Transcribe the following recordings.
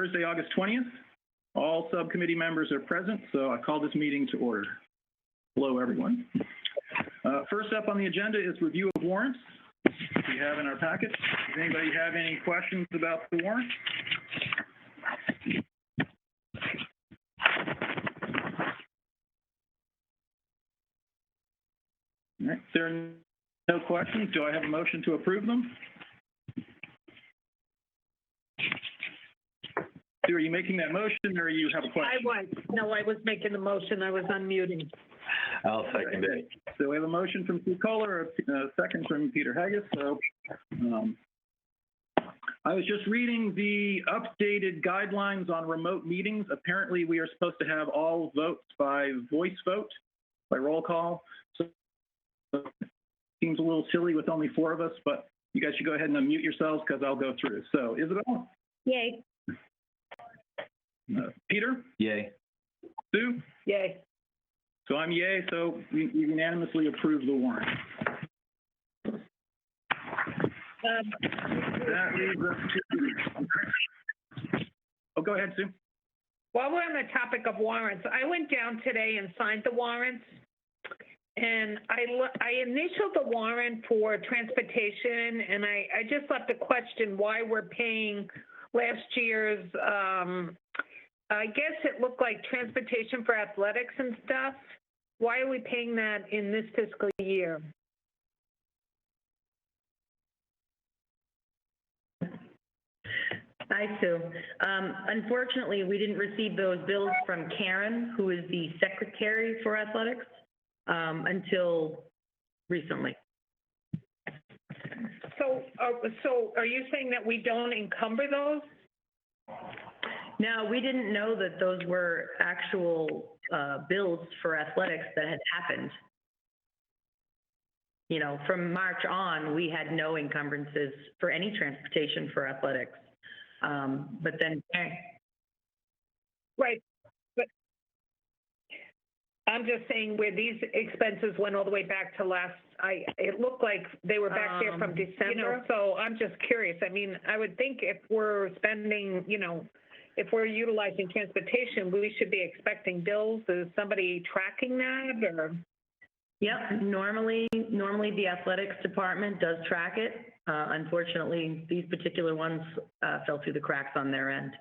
Thursday, August 20th. All subcommittee members are present, so I call this meeting to order. Hello, everyone. First up on the agenda is review of warrants we have in our packet. Does anybody have any questions about the warrants? All right, if there are no questions, do I have a motion to approve them? Sue, are you making that motion, or you have a question? I was making the motion. I was unmuting. I'll second it. So we have a motion from Sue Kohler, a second from Peter Haggis. So I was just reading the updated guidelines on remote meetings. Apparently, we are supposed to have all votes by voice vote, by roll call. So it seems a little silly with only 4 of us, but you guys should go ahead and unmute yourselves because I'll go through. So Isabel? Yay. Peter? Yay. Sue? Yay. So I'm yay, so we unanimously approve the warrant. That leaves us to... Oh, go ahead, Sue. While we're on the topic of warrants, I went down today and signed the warrants, and I initialed the warrant for transportation, and I just left a question why we're paying last year's, I guess it looked like transportation for athletics and stuff. Why are we paying that in this fiscal year? Hi, Sue. Unfortunately, we didn't receive those bills from Karen, who is the secretary for athletics, until recently. So are you saying that we don't encumber those? No, we didn't know that those were actual bills for athletics that had happened. You know, from March on, we had no encumbrances for any transportation for athletics. But then... Right. But I'm just saying where these expenses went all the way back to it looked like they were back there from December. You know, so I'm just curious. I mean, I would think if we're spending, you know, if we're utilizing transportation, we should be expecting bills. Is somebody tracking that, or? Yep. Normally the athletics department does track it. Unfortunately, these particular ones fell through the cracks on their end.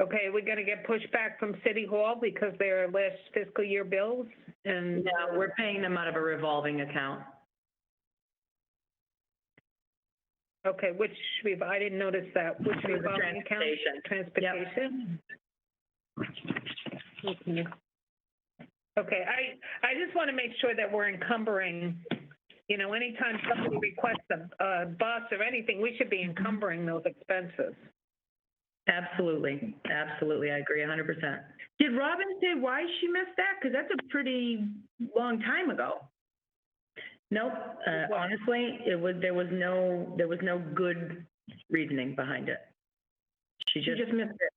Okay, we're going to get pushback from City Hall because they're last fiscal year bills, and no, we're paying them out of a revolving account. Okay, I didn't notice that. Which revolving account? Transportation. Yep. Okay, I just want to make sure that we're encumbering. You know, anytime somebody requests a bus or anything, we should be encumbering those expenses. Absolutely. Absolutely. I agree 100%. Did Robin say why she missed that? Because that's a pretty long time ago. Nope. Honestly, there was no good reasoning behind it. She just missed it.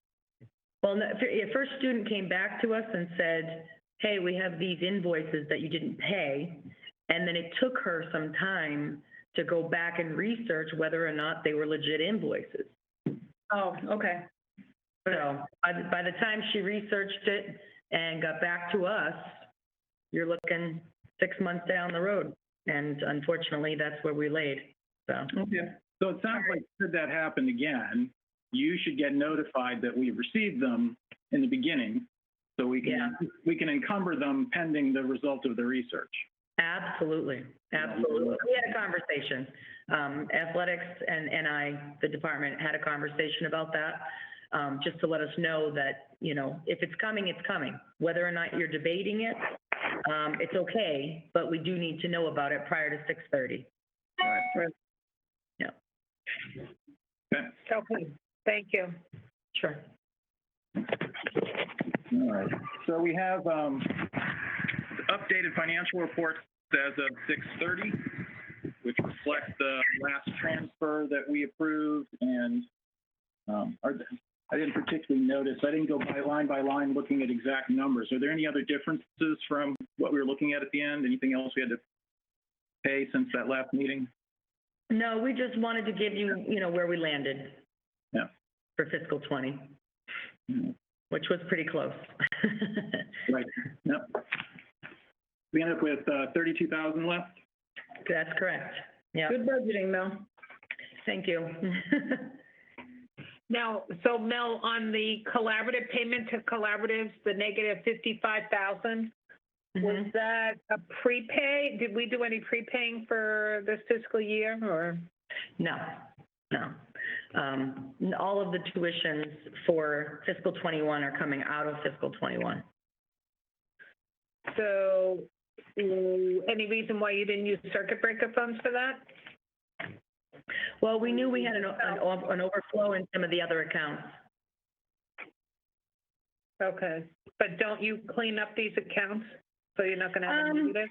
Well, a first student came back to us and said, hey, we have these invoices that you didn't pay. And then it took her some time to go back and research whether or not they were legit invoices. Oh, okay. So by the time she researched it and got back to us, you're looking 6 months down the road. And unfortunately, that's where we laid. So, okay. So it sounds like should that happen again, you should get notified that we received them in the beginning, so we can encumber them pending the result of the research. Absolutely. Absolutely. We had a conversation. Athletics and the department had a conversation about that, just to let us know that, you know, if it's coming, it's coming. Whether or not you're debating it, it's okay, but we do need to know about it prior to 6:30. Right. Yeah. Okay. Okay. Thank you. Sure. All right. So we have updated financial reports as of 6:30, which reflect the last transfer that we approved, and I didn't particularly notice. I didn't go by line looking at exact numbers. Are there any other differences from what we were looking at the end? Anything else we had to pay since that last meeting? No, we just wanted to give you, you know, where we landed. Yeah. For fiscal 20, Mhm. which was pretty close. Right, yep. We end up with 32,000 left. That's correct. Yeah, Good budgeting, Mel. thank you. Now, so Mel, on the collaborative payment to collaboratives, the negative 55,000, was Mhm. that a prepay? Did we do any prepaying for this fiscal year, or? No. All of the tuitions for fiscal 21 are coming out of fiscal 21. So, any reason why you didn't use circuit breaker funds for that? Well, we knew we had an overflow in some of the other accounts. Okay, but don't you clean up these accounts, so you're not gonna have a negative?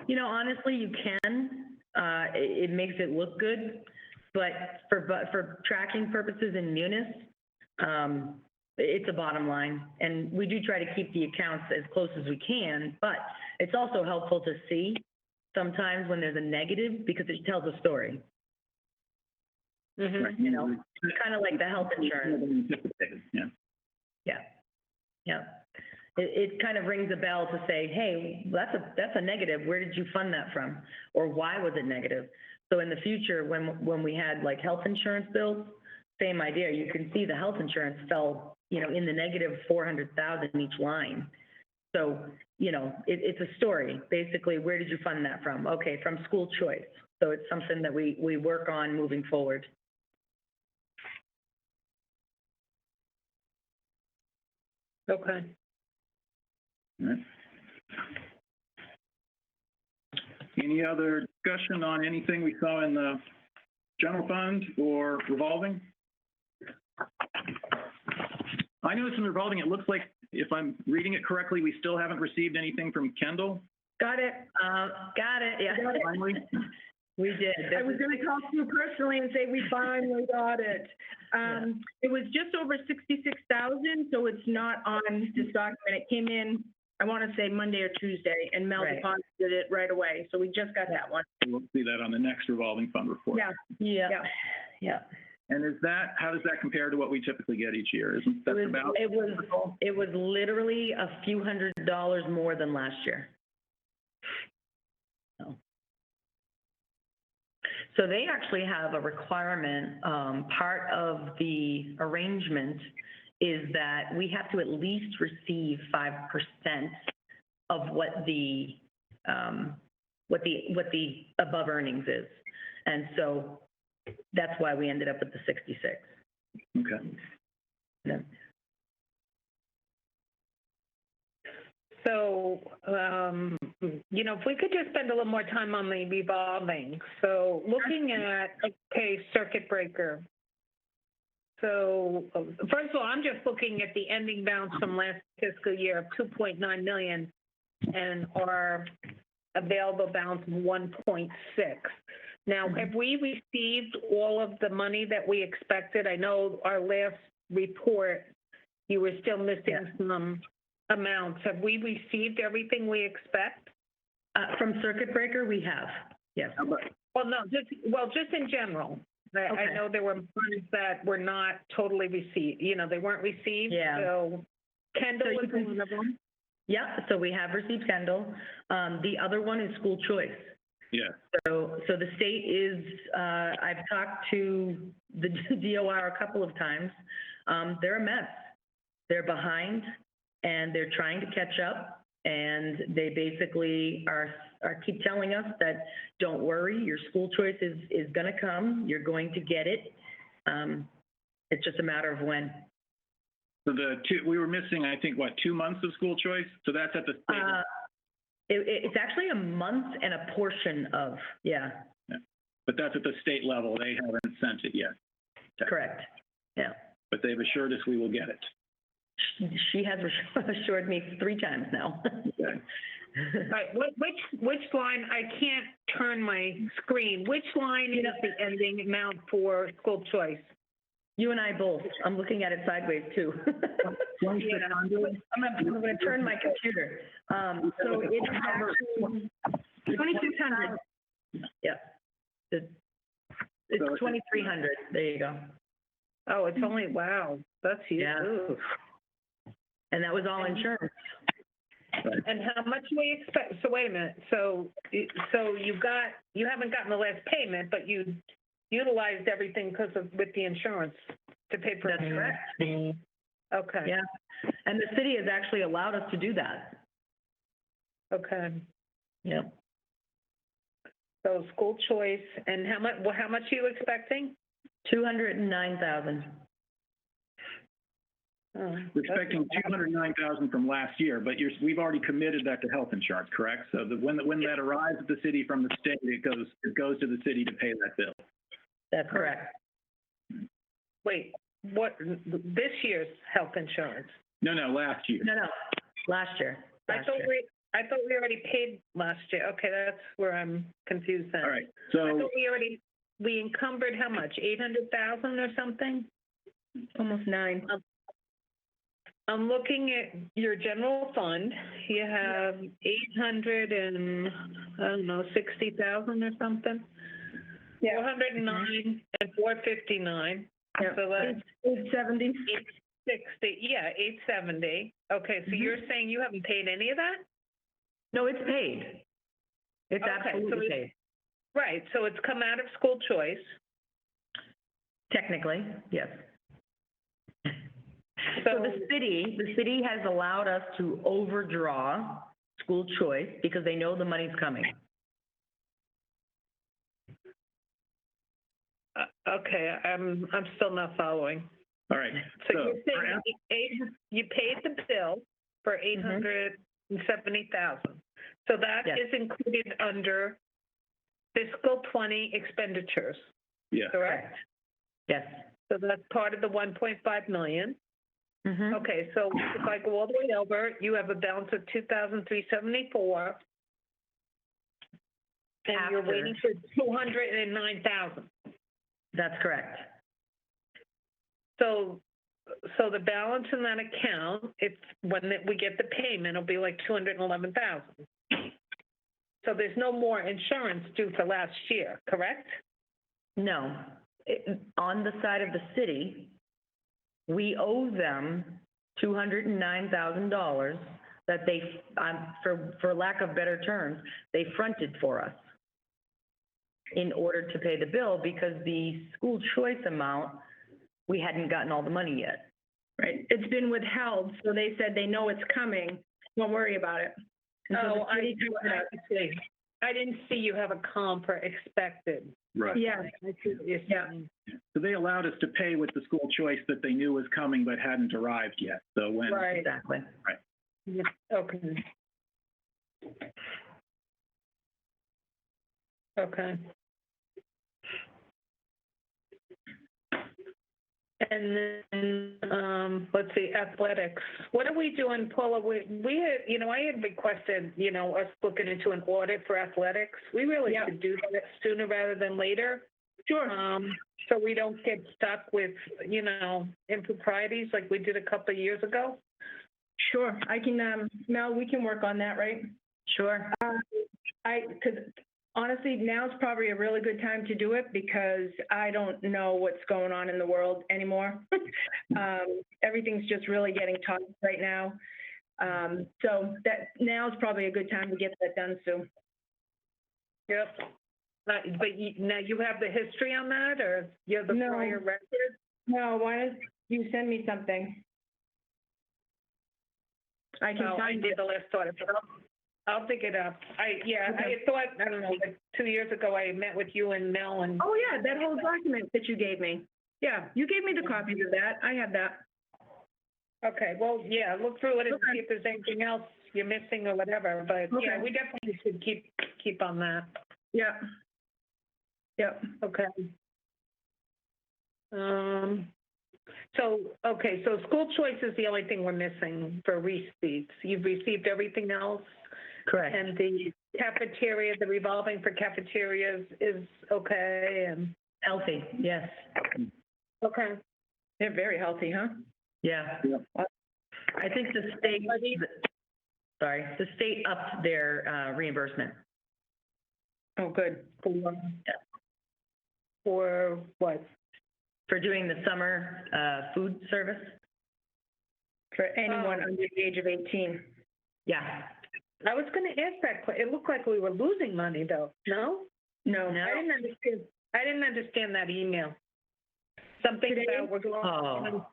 You know, honestly, you can. It makes it look good, but for tracking purposes in Munis, it's a bottom line. And we do try to keep the accounts as close as we can, but it's also helpful to see sometimes when there's a negative because it tells a story, Mhm. you know, kind of like the health insurance. Yeah. Yeah. It kind of rings a bell to say, hey, that's a negative. Where did you fund that from? Or why was it negative? So in the future, when we had like health insurance bills, same idea. You can see the health insurance fell, you know, in the negative 400,000 each line. So, you know, it's a story. Basically, where did you fund that from? Okay, from school choice. So it's something that we work on moving forward. Okay. All right. Any other discussion on anything we saw in the general fund or revolving? I noticed in revolving, it looks like, if I'm reading it correctly, we still haven't received anything from Kendall. Got it. Yeah. Finally? We did. I was going to call you personally and say we finally got it. It was just over 66,000, so it's not on this document. It came in, I want to say Monday or Tuesday, and Mel Right. deposited it right away. So we just got that one. We'll see that on the next revolving fund report. Yeah. And how does that compare to what we typically get each year? Isn't that about? It was literally a few $100s more than last year. So they actually have a requirement, part of the arrangement is that we have to at least receive 5% of what the above earnings is. And so that's why we ended up with the 66. Okay. Yeah. So, you know, if we could just spend a little more time on the revolving. So looking at, okay, circuit breaker. So first of all, I'm just looking at the ending balance from last fiscal year of 2.9 million and our available balance of 1.6. Now, have we received all of the money that we expected? I know our last report, you were still missing some amounts. Have we received everything we expect? From circuit breaker, we have, yes. Well, no, just in general. I Okay. know there were ones that were not totally received, you know, they weren't received. Yeah. So Kendall So you was can- one of them. Yeah, so we have received Kendall. The other one is school choice. Yeah. So the state is, I've talked to the DOR a couple of times. They're a mess. They're behind and they're trying to catch up. And they basically are keep telling us that, don't worry, your school choice is going to come. You're going to get it. It's just a matter of when. So we were missing, I think, 2 months of school choice? So that's at the state level. It's actually a month and a portion of, yeah. But that's at the state level. They haven't sent it yet. Correct, yeah. But they've assured us we will get it. She has assured me 3 times now. Okay. All right, which line, I can't turn my screen, which line is the ending amount for school choice? You and I both. I'm looking at it sideways too. I'm going to turn my computer. So it's actually 2,600. Yeah. It's 2,300. There you go. Oh, it's only, wow, that's huge. Yeah. Ooh. And that was all insurance. And how much do we expect, so wait a minute, so you haven't gotten the last payment, but you utilized everything with the insurance to pay for That's it? correct. Okay. Yeah. And the city has actually allowed us to do that. Okay. Yep. So school choice, and how much are you expecting? 209,000. Oh, We're expecting 209,000 from last year, but we've already committed that to health insurance, correct? So when that arrives at the city from the state, it goes to the city to pay that bill. That's correct. Wait, what, this year's health insurance? No, last year. No, last year. I thought we already paid last year. Okay, that's where I'm confused then. All right, I so thought we encumbered how much, 800,000 or something? Almost 9. I'm looking at your general fund. You have 60,000 or something? Yeah. 409 and 459. Yeah. So that's 870. 860, yeah, 870. Okay, so you're saying you haven't paid any of that? No, it's paid. It's Okay, absolutely paid. Right, so it's come out of school choice. Technically, yes. So So the city has allowed us to overdraw school choice because they know the money's coming. okay, I'm still not following. all right. So you're saying you paid the bill for 870,000. So that Yes. is included under fiscal 20 expenditures, Yeah. correct? Yes. So that's part of the 1.5 million. Mm-hmm. Okay, so if I go all the way over, you have a balance of 2,374. And you're After. waiting for 209,000. That's correct. So the balance in that account, when we get the payment, it'll be like 211,000. So there's no more insurance due for last year, correct? No. On the side of the city, we owe them $209,000 that they, for lack of better terms, they fronted for us in order to pay the bill because the school choice amount, we hadn't gotten all the money yet. Right. It's been withheld, so they said they know it's coming. Don't worry about it. And so the city took it out. see. I didn't see you have a comp for expected. Right. Yeah. I see what you're Yeah. saying. So they allowed us to pay with the school choice that they knew was coming but hadn't arrived yet. So when Right. Exactly. Yeah, okay. Okay. And then, let's see, athletics. What are we doing, Paula? We had, I had requested, us looking into an audit for athletics. We really Yeah. should do that sooner rather than later. Sure. So we don't get stuck with, improprieties like we did a couple of years ago. Sure. I can, Mel, we can work on that, right? Sure. Because honestly, now's probably a really good time to do it because I don't know what's going on in the world anymore. Everything's just really getting tough right now. So that now's probably a good time to get that done, Sue. Yep. But now you have the history on that, or you have the No. prior record? No, why don't you send me something? I can No, I find did it. the last audit, but I'll dig it up. I thought, I don't know, like 2 years ago, I met with you and Mel and. Oh, yeah, that whole document that you gave me. Yeah, you gave me the copies of that. I have that. Okay, well, yeah, look through it and Okay. see if there's anything else you're missing or whatever, but yeah, Okay. we definitely should keep on that. Yeah. Yep. Okay. So school choice is the only thing we're missing for receipts. You've received everything else? Correct. And the cafeteria, the revolving for cafeterias is okay and? Healthy, yes. Okay. They're very healthy, huh? Yeah. I think the state upped their reimbursement. Oh, good. For what? for doing the summer, food service. For anyone under the age of 18. Yeah. I was gonna ask that, it looked like we were losing money though, no? No. No. I didn't understand that email. Something Today? about we're going. Oh.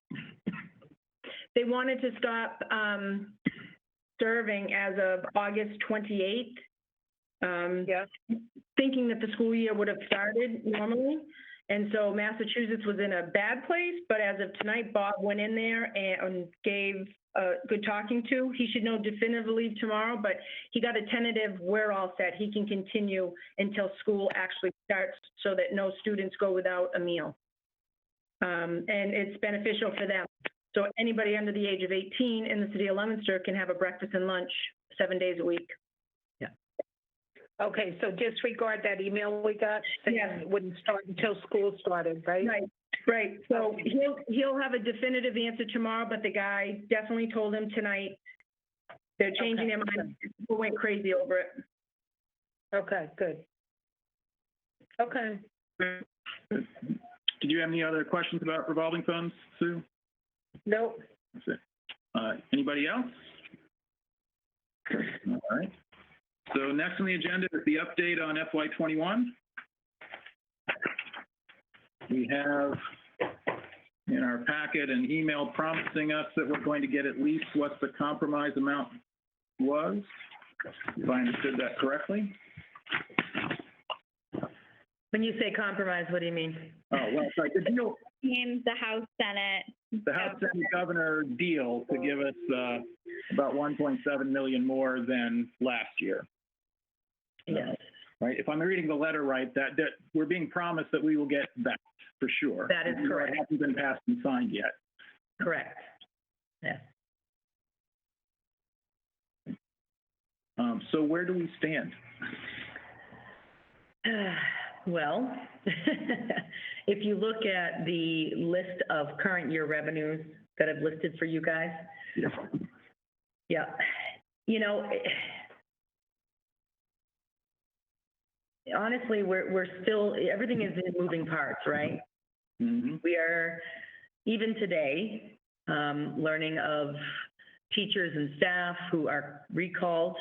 They wanted to stop serving as of August 28th. Yeah. Thinking that the school year would have started normally. And so Massachusetts was in a bad place, but as of tonight, Bob went in there and gave a good talking to. He should know definitively tomorrow, but he got a tentative, we're all set. He can continue until school actually starts so that no students go without a meal. And it's beneficial for them. So anybody under the age of 18 in the city of Leominster can have a breakfast and lunch 7 days a week. Okay, so disregard that email we got, saying Yes. it wouldn't start until school started, right? Right. So he'll have a definitive answer tomorrow, but the guy definitely told him tonight. They're changing their mind. People went crazy over it. Okay, good. Okay. Did you have any other questions about revolving funds, Sue? Nope. That's it. Anybody else? All right. So next on the agenda is the update on FY21. We have in our packet an email promising us that we're going to get at least what the compromise amount was, if I understood that correctly. When you say compromise, what do you mean? Oh, well, it's like the deal, The House, Senate. the House and Governor deal to give us about 1.7 million more than last year. Yes, Right? If I'm reading the letter right, that we're being promised that we will get that for sure. That is correct. It hasn't been passed and signed yet. correct. Yes. So where do we stand? Well, if you look at the list of current year revenues that I've listed for you guys, yeah, you know, honestly, we're still, everything is in moving parts, right? Mm-hmm. We are, even today, learning of teachers and staff who are recalled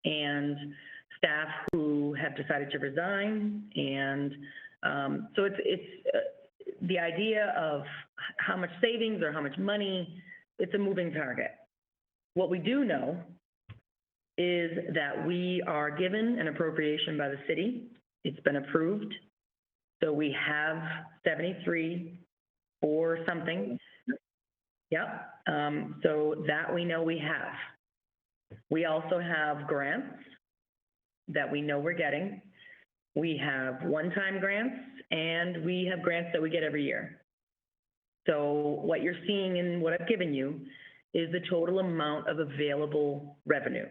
and staff who have decided to resign. And so it's the idea of how much savings or how much money, it's a moving target. What we do know is that we are given an appropriation by the city. It's been approved. So we have 73 or something. Yep. So that we know we have. We also have grants that we know we're getting. We have one-time grants, and we have grants that we get every year. So what you're seeing in what I've given you is the total amount of available revenue.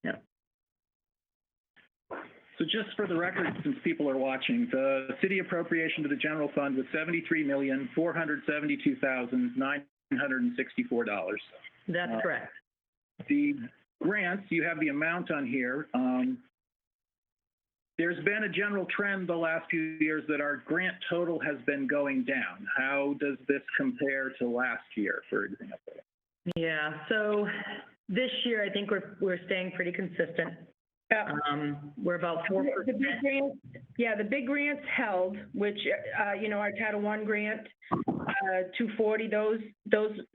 Yeah. So just for the record, since people are watching, the city appropriation to the general fund was $73,472,964. That's correct. The grants, you have the amount on here. There's been a general trend the last few years that our grant total has been going down. How does this compare to last year, for example? Yeah, so this year, I think we're staying pretty consistent. We're about 4%. The big grants, the big grants held, which, our Title I grant, 240, those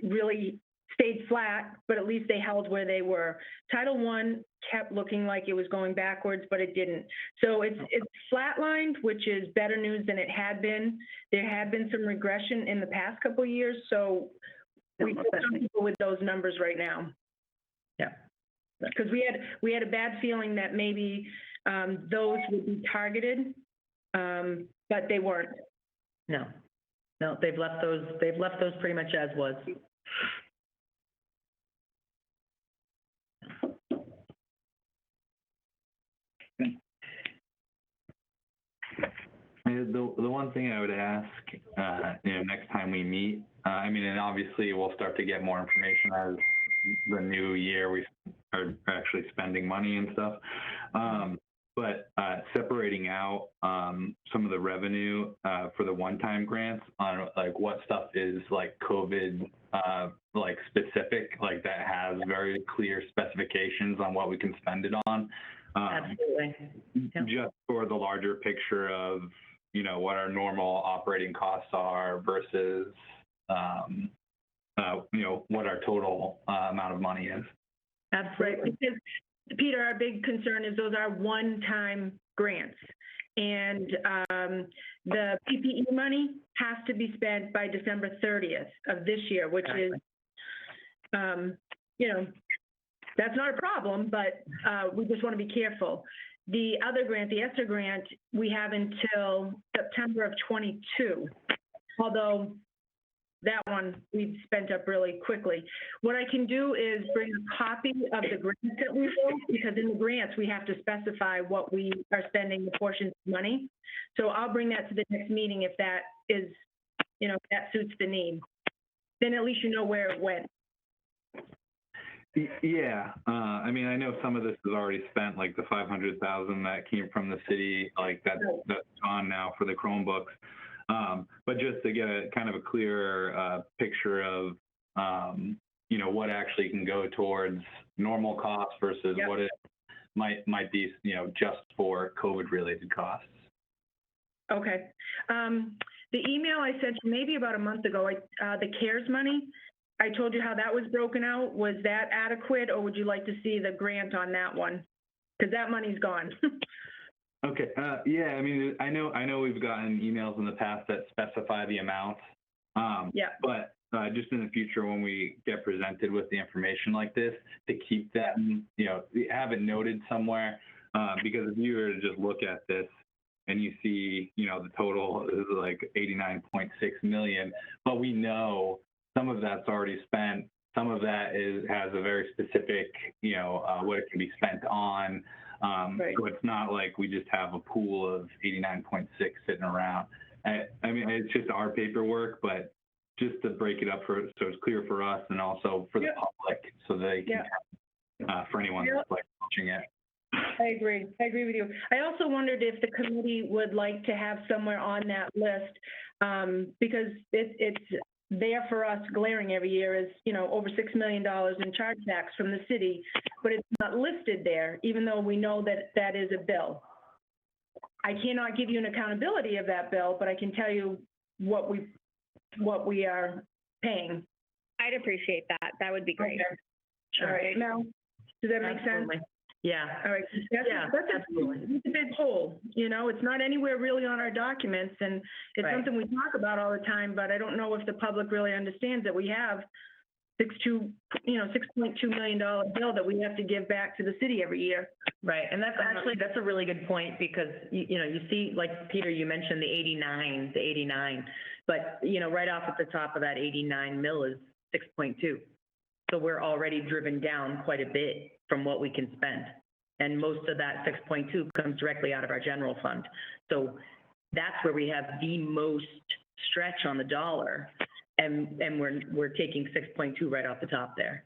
really stayed flat, but at least they held where they were. Title I kept looking like it was going backwards, but it didn't. So it's flatlined, which is better news than it had been. There had been some regression in the past couple of years, so we feel comfortable with those numbers right now. Yeah. Because we had a bad feeling that maybe those would be targeted, but they weren't. No, they've left those pretty much as was. The one thing I would ask, next time we meet, and obviously we'll start to get more information as the new year we are actually spending money and stuff. but separating out some of the revenue for the one-time grants on like what stuff is like COVID like specific, like that has very clear specifications on what we can spend it on. Absolutely. Yeah. Just for the larger picture of, you know, what our normal operating costs are versus, you know, what our total amount of money is. Absolutely. Because, Peter, our big concern is those are one-time grants. And the PPE money has to be spent by December 30th of this year, which is, you know, that's not a problem, but we just want to be careful. The other grant, the ESSER grant, we have until September of 22, although that one we've spent up really quickly. What I can do is bring a copy of the grants that we wrote, because in the grants, we have to specify what we are spending the portions of money. So I'll bring that to the next meeting if that is, you know, if that suits the need. Then at least you know where it went. Yeah, I mean, I know some of this is already spent, like the 500,000 that came from the city, like that's gone now for the Chromebooks. But just to get a kind of a clearer picture of, you know, what actually can go towards normal costs versus what it might be, you know, just for COVID-related costs. Okay. The email I sent you maybe about a month ago, the CARES money, I told you how that was broken out. Was that adequate, or would you like to see the grant on that one? Because that money's gone. Okay. Yeah. I mean, I know we've gotten emails in the past that specify the amount. But just in the future, when we get presented with the information like this, to keep that, you know, have it noted somewhere, because if you were to just look at this and you see, you know, the total is like 89.6 million, but we know some of that's already spent. Some of that has a very specific, you know, what it can be spent on. So it's not like we just have a pool of 89.6 sitting around. I mean, it's just our paperwork, but just to break it up so it's clear for us and also for the public, so they can, for anyone that's like watching it. I agree with you. I also wondered if the committee would like to have somewhere on that list, because it's there for us glaring every year is, you know, over $6 million in chargebacks from the city, but it's not listed there, even though we know that that is a bill. I cannot give you an accountability of that bill, but I can tell you what we are paying. I'd appreciate that. That would be great. Okay. All right. Mel, does that make sense? Yeah. All right. That's a big hole. You know, it's not anywhere really on our documents, and it's something we talk about all the time, but I don't know if the public really understands that we have $6.2 million bill that we have to give back to the city every year. Right. And that's a really good point, because, you know, you see, like, Peter, you mentioned the 89, but, you know, right off at the top of that 89 mil is 6.2. So we're already driven down quite a bit from what we can spend. And most of that 6.2 comes directly out of our general fund. So that's where we have the most stretch on the dollar. And we're taking 6.2 right off the top there.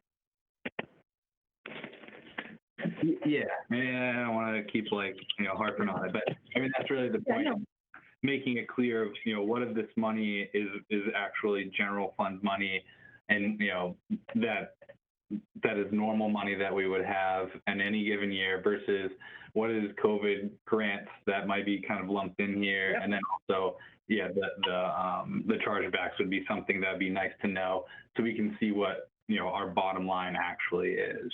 Yeah, I mean, I don't want to keep like, you know, harping on it, but I mean, that's really the point. Making it clear of, you know, what of this money is actually general fund money, and, you know, that is normal money that we would have in any given year versus what is COVID grants that might be kind of lumped in here. And then also, the chargebacks would be something that'd be nice to know, so we can see what, you know, our bottom line actually is.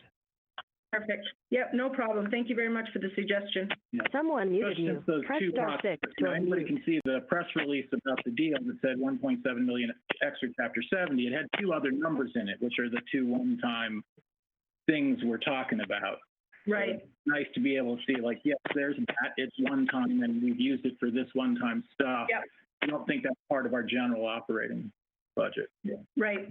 Perfect. Yep, no problem. Thank you very much for the suggestion. Someone muted you. Press star 6 to Anybody unmute. can see the press release about the deal that said 1.7 million extra Chapter 70. It had two other numbers in it, which are the two one-time things we're talking about. Right. So it's nice to be able to see, like, yes, there's that. It's one time, and we've used it for this one-time stuff. Yep. I don't think that's part of our general operating budget. Right.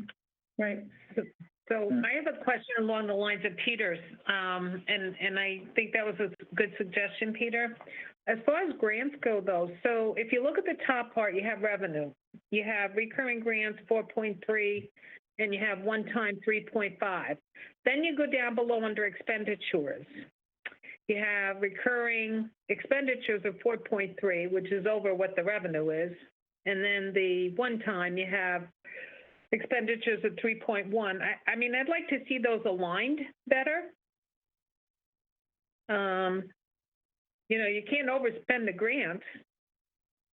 So I have a question along the lines of Peter's, and I think that was a good suggestion, Peter. As far as grants go, though, so if you look at the top part, you have revenue. You have recurring grants, 4.3, and you have one-time 3.5. Then you go down below under expenditures. you have recurring expenditures of 4.3, which is over what the revenue is. And then the one time you have expenditures of 3.1. I mean, I'd like to see those aligned better. You know, you can't overspend the grant.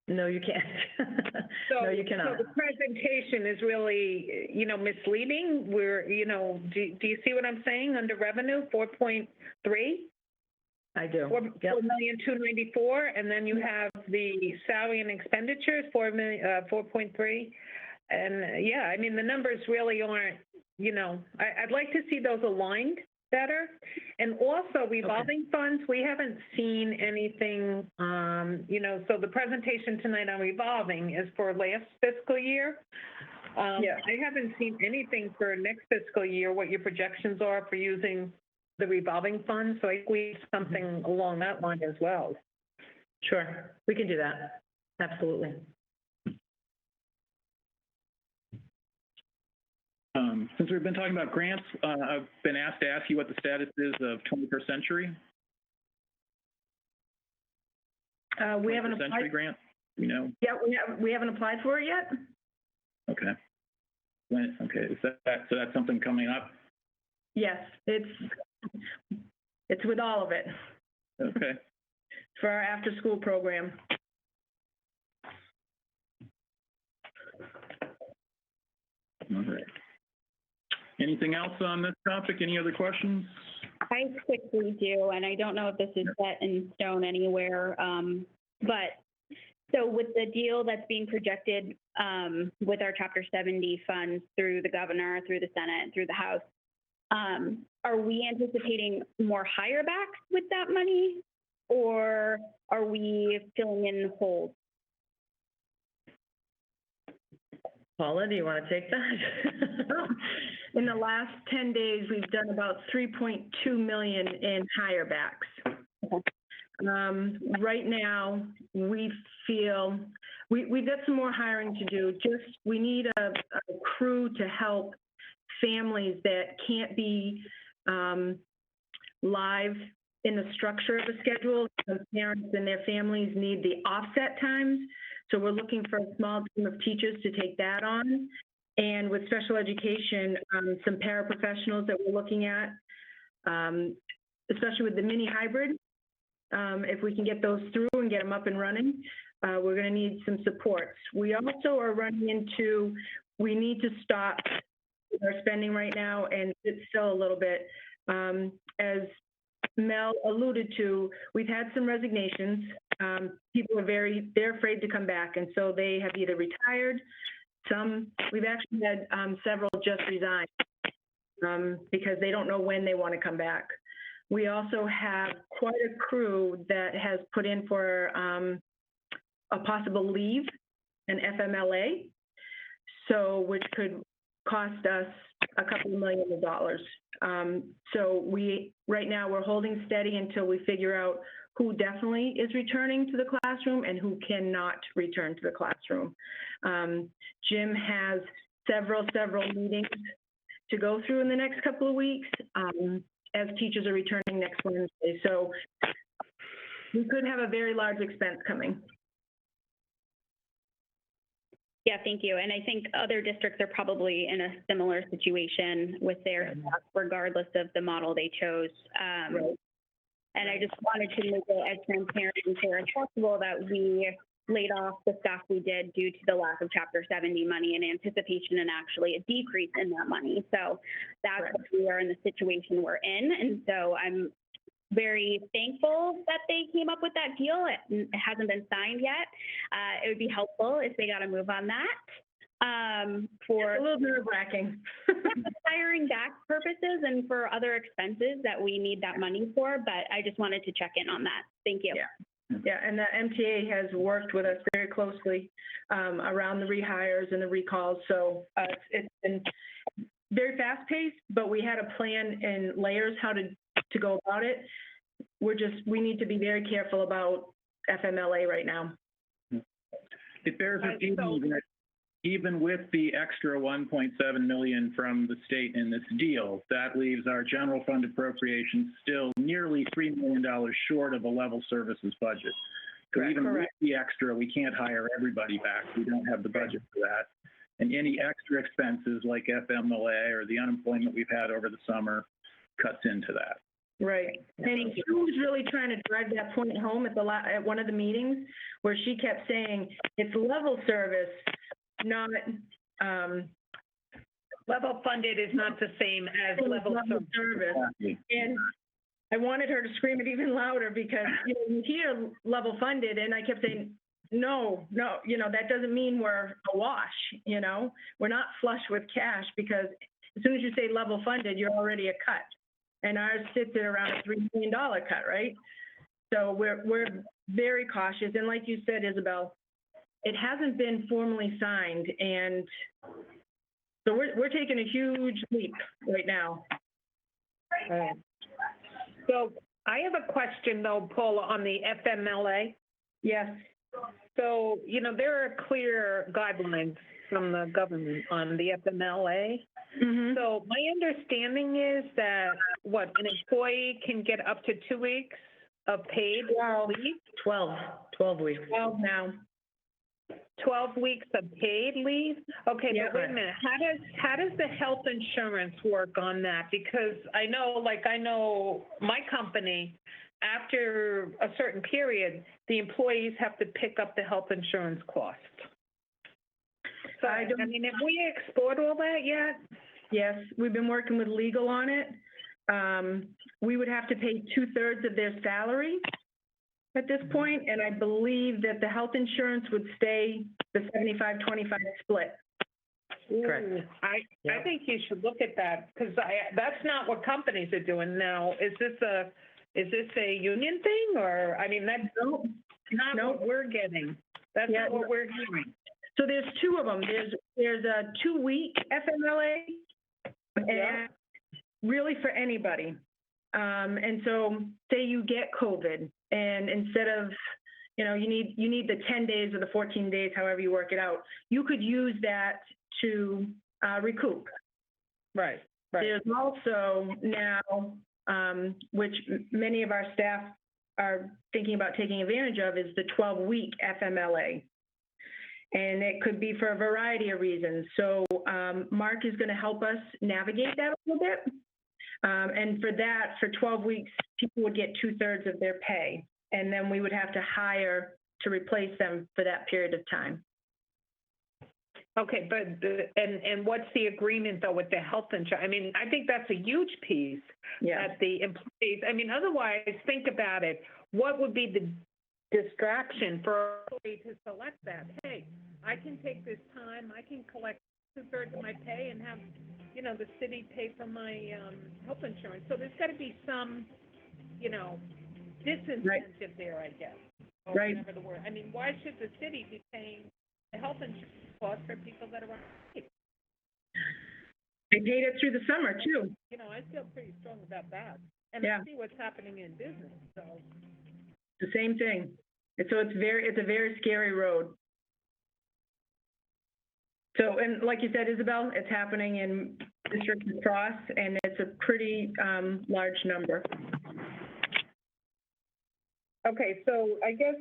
No, you can't. So, no, you cannot. So the presentation is really, you know, misleading. We're, you know, do you see what I'm saying under revenue, 4.3? I do. Yep. 4,294,000, and then you have the salary and expenditures, 4.3. And yeah, I mean, the numbers really aren't, you know, I'd like to see those aligned better. And also revolving funds, we haven't seen anything, you know, so the presentation tonight on revolving is for last fiscal year. I haven't seen anything for next fiscal year, what your projections are for using the revolving fund. So I think we have something along that line as well. Sure, we can do that. Absolutely. Since we've been talking about grants, I've been asked to ask you what the status is of 21st Century. We haven't applied. Century grant, you know? Yeah, we haven't applied for it yet. Okay. Okay, so that's something coming up? Yes, it's with all of it. Okay. For our after-school program. All right. Anything else on this topic? Any other questions? I quickly do, and I don't know if this is set in stone anywhere, but so with the deal that's being projected with our Chapter 70 funds through the governor, through the Senate, through the House, are we anticipating more higher backs with that money, or are we filling in holes? Paula, do you want to take that? In the last 10 days, we've done about 3.2 million in higher backs. Right now, we feel we've got some more hiring to do. We need a crew to help families that can't be live in the structure of the schedule. Some parents and their families need the offset times. So we're looking for a small team of teachers to take that on. And with special education, some paraprofessionals that we're looking at, especially with the mini hybrid, if we can get those through and get them up and running, we're going to need some supports. We also are running into, we need to stop our spending right now and sit still a little bit. As Mel alluded to, we've had some resignations. People are they're afraid to come back, and so they have either retired. We've actually had several just resign because they don't know when they want to come back. We also have quite a crew that has put in for a possible leave, an FMLA, which could cost us a couple of $1 million. So right now we're holding steady until we figure out who definitely is returning to the classroom and who cannot return to the classroom. Jim has several meetings to go through in the next couple of weeks as teachers are returning next Wednesday. So we could have a very large expense coming. Yeah, thank you. And I think other districts are probably in a similar situation with their staff, regardless of the model they chose. Right. And I just wanted to make it as transparent and fair as possible that we laid off the staff we did due to the lack of Chapter 70 money in anticipation and actually a decrease in that money. So that's Right. what we are in the situation we're in. And so I'm very thankful that they came up with that deal. It hasn't been signed yet. It would be helpful if they got a move on that. For a little nerve-wracking. hiring back purposes and for other expenses that we need that money for, but I just wanted to check in on that. Thank you. Yeah, and the MTA has worked with us very closely around the rehires and the recalls. So it's been very fast-paced, but we had a plan in layers how to go about it. We need to be very careful about FMLA right now. It bears repeating that even with the extra 1.7 million from the state in this deal, that leaves our general fund appropriations still nearly $3 million short of a level services budget. So even with the extra, we can't hire everybody back. We don't have the budget for that. And any extra expenses like FMLA or the unemployment we've had over the summer cuts into that. Right. And Sue was really trying to drive that point home at one of the meetings where she kept saying it's level service, not Level funded is not the same as level service. And I wanted her to scream it even louder because you hear level funded, and I kept saying, no, that doesn't mean we're awash. We're not flush with cash, because as soon as you say level funded, you're already a cut, and ours sits at around a $3 million cut, right? So we're very cautious, and like you said, Isabel, it hasn't been formally signed, and so we're taking a huge leap right now. So I have a question though, Paula, on the FMLA. Yes. So, there are clear guidelines from the government on the FMLA. Mm-hmm. So my understanding is that an employee can get up to 2 weeks of paid leave? 12 weeks. 12 now. 12 weeks of paid leave? Okay, Yeah. But wait a minute. How does the health insurance work on that? Because I know my company, after a certain period, the employees have to pick up the health insurance cost. So, have we explored all that yet? Yes, we've been working with legal on it. We would have to pay 2/3 of their salary at this point, and I believe that the health insurance would stay the 75-25 split. Correct. I think you should look at that, because that's not what companies are doing now. Is this a union thing, or that's not what we're getting? That's not what we're hearing. So there's two of them. There's a 2-week FMLA, and really for anybody. And so say you get COVID, and instead of, you need the 10 days or the 14 days, however you work it out, you could use that to recoup. Right. There's also now, which many of our staff are thinking about taking advantage of, is the 12-week FMLA. And it could be for a variety of reasons. So Mark is going to help us navigate that a little bit. And for 12 weeks, people would get 2/3 of their pay. And then we would have to hire to replace them for that period of time. Okay, but and what's the agreement though with the health insurance? I think that's a huge piece that the employees. Otherwise, think about it. What would be the distraction for an employee to select that? Hey, I can take this time. I can collect 2/3 of my pay and have, the city pay for my health insurance. So there's got to be some, disincentive there, I guess. Or whatever the word. Why should the city be paying the health insurance cost for people that are on leave? They paid it through the summer too. I feel pretty strong about that. And I see what's happening in business. So the same thing. So it's a very scary road. So, and like you said, Isabel, it's happening in districts across, and it's a pretty large number. Okay, so I guess,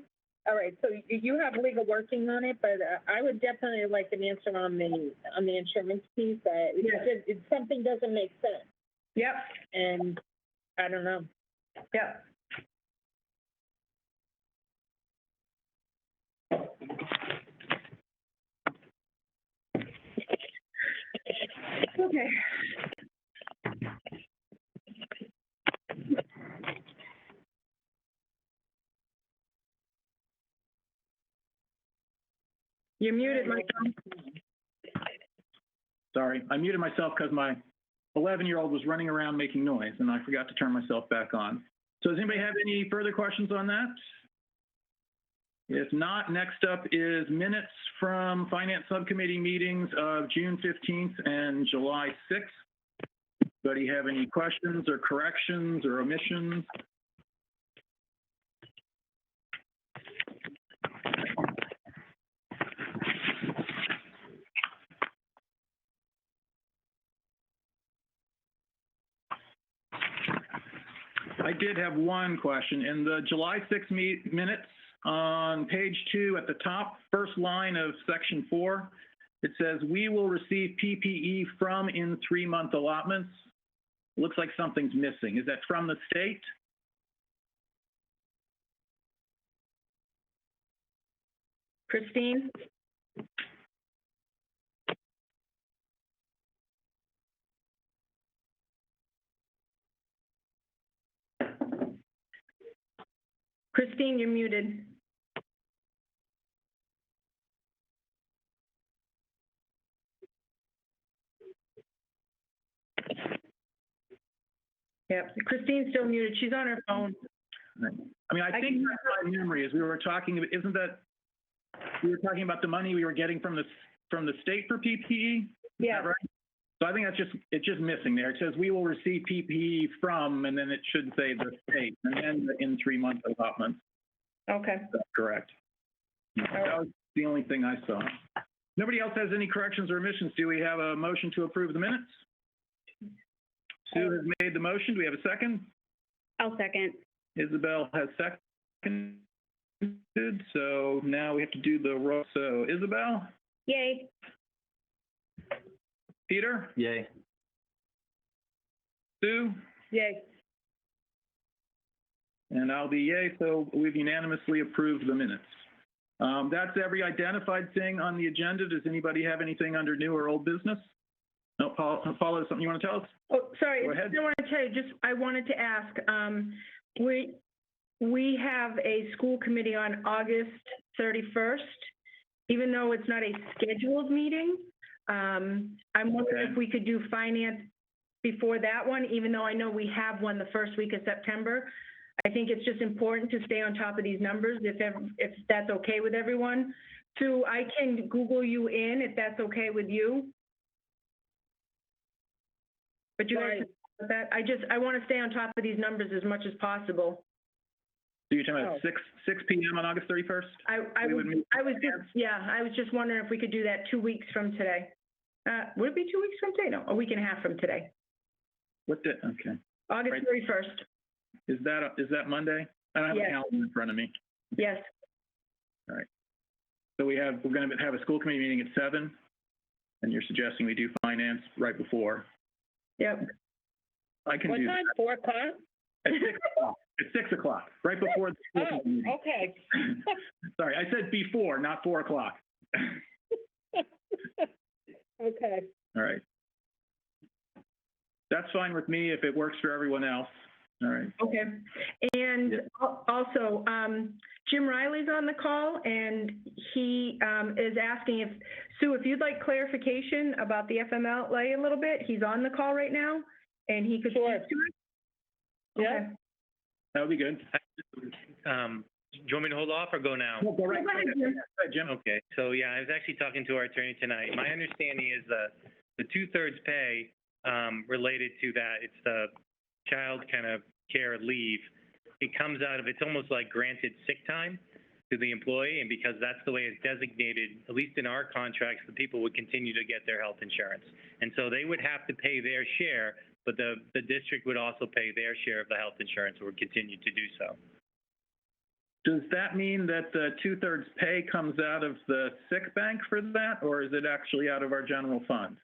all right, so you have legal working on it, but I would definitely like an answer on the insurance piece. If something doesn't make sense. Yep. And I don't know. Yep. Okay. You're muted, Michael. Sorry, I muted myself because my 11-year-old was running around making noise, and I forgot to turn myself back on. So does anybody have any further questions on that? If not, next up is minutes from Finance Subcommittee meetings of June 15th and July 6th. Anybody have any questions or corrections or omissions? did have one question. In the July 6 minutes, on page 2 at the top, first line of section 4, it says, we will receive PPE from in 3-month allotments. Looks like something's missing. Is that from the state? Christine? Christine, you're muted. Yep, Christine's still muted. She's on her phone. I mean, I think my memory is we were talking, isn't that, we were talking about the money we were getting from the state for PPE? Yeah. Is that right? So I think it's just missing there. It says we will receive PPE from, and then it should say the state, and then the in 3-month allotments. Okay. That's correct. That was the only thing I saw. Nobody else has any corrections or omissions. Do we have a motion to approve the minutes? Sue has made the motion. Do we have a second? I'll second. Isabel has seconded. So now we have to do the roll. So Isabel? Yay. Peter? Yay. Sue? Yay. And I'll be yay, so we've unanimously approved the minutes. That's every identified thing on the agenda. Does anybody have anything under new or old business? No, Paula, something you want to tell us? Oh, sorry. Go ahead. I want to tell you, I wanted to ask, we have a school committee on August 31st, even though it's not a scheduled meeting. I'm wondering if we could do finance before that one, even though I know we have one the first week of September. I think it's just important to stay on top of these numbers, if that's okay with everyone. Sue, I can Google you in if that's okay with you. But you guys, that I want to stay on top of these numbers as much as possible. So you're talking about 6 p.m. on August 31st? I was just wondering if we could do that 2 weeks from today. Would it be 2 weeks from today? No, a week and a half from today. What day? Okay. August 31st. Is that Monday? I don't have a calendar in front of me. Yes. All right. So we're going to have a school committee meeting at 7, and you're suggesting we do finance right before. Yep. I can do that. What time? 4 o'clock? At 6 o'clock. At 6 o'clock, right before the school committee meeting. Okay. Sorry, I said before, not 4 o'clock. Okay. All right. That's fine with me if it works for everyone else. All right. Okay. And also, Jim Riley's on the call, and he is asking if, Sue, if you'd like clarification about the FMLA a little bit, he's on the call right now, and he could speak to it. Yeah. Okay. That would be good. Do you want me to hold off or go now? No, go right Go ahead, ahead. Jim. Go ahead, Jim. Okay, so yeah, I was actually talking to our attorney tonight. My understanding is the 2/3 pay related to that, it's the child kind of care leave. It comes out of, it's almost like granted sick time to the employee, and because that's the way it's designated, at least in our contracts, the people would continue to get their health insurance. And so they would have to pay their share, but the district would also pay their share of the health insurance, or would continue to do so. Does that mean that the 2/3 pay comes out of the sick bank for that, or is it actually out of our general fund?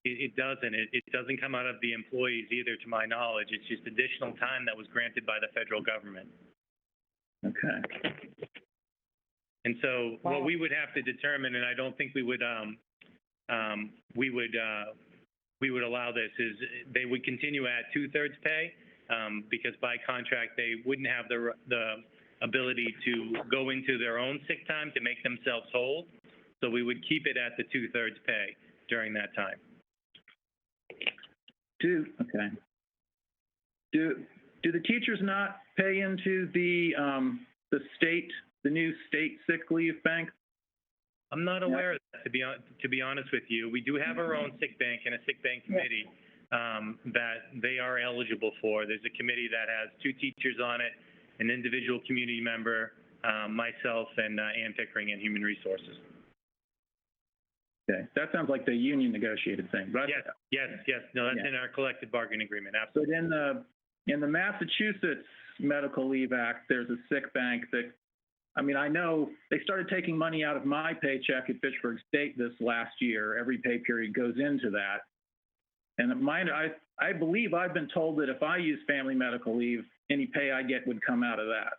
It doesn't. It doesn't come out of the employees either, to my knowledge. It's just additional time that was granted by the federal government. Okay. And so what we would have to determine, and I don't think we would allow this, is they would continue at 2/3 pay, because by contract they wouldn't have the ability to go into their own sick time to make themselves whole. So we would keep it at the 2/3 pay during that time. Okay. Do the teachers not pay into the new state sick leave bank? I'm not aware of that, to be honest with you. We do have our own sick bank and a sick bank committee that they are eligible for. There's a committee that has 2 teachers on it, an individual community member, myself, and Ann Pickering in Human Resources. Okay, that sounds like the union negotiated thing. But Yes. No, that's in our collective bargaining agreement. So Absolutely. In the Massachusetts Medical Leave Act, there's a sick bank that, I mean, I know they started taking money out of my paycheck at Fitchburg State this last year. Every pay period goes into that. And I believe I've been told that if I use family medical leave, any pay I get would come out of that.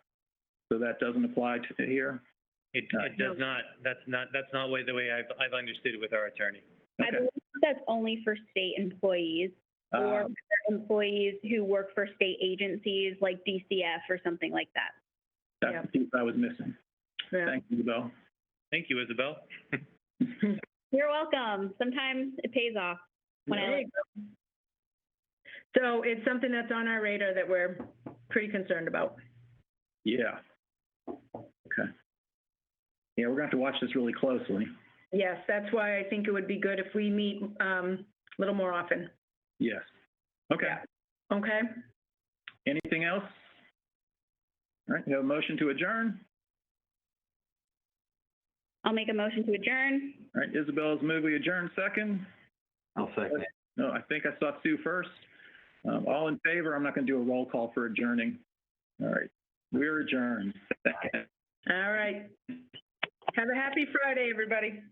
So that doesn't apply to here? It does not. That's not the way I've understood it with our attorney. Okay. I believe that's only for state employees or employees who work for state agencies like DCF or something like that. That's the piece I was missing. Yeah. Thank you, Isabel. Thank you, Isabel. You're welcome. Sometimes it pays off. There you go. So it's something that's on our radar that we're pretty concerned about. Yeah. Okay. Yeah, we're going to have to watch this really closely. Yes, that's why I think it would be good if we meet a little more often. Yes. Okay. Okay? Anything else? All right, you have a motion to adjourn? I'll make a motion to adjourn. All right, Isabel's move, we adjourn second. I'll second it. No, I think I saw Sue first. All in favor? I'm not going to do a roll call for adjourning. All right, we're adjourned. All right. Have a happy Friday, everybody.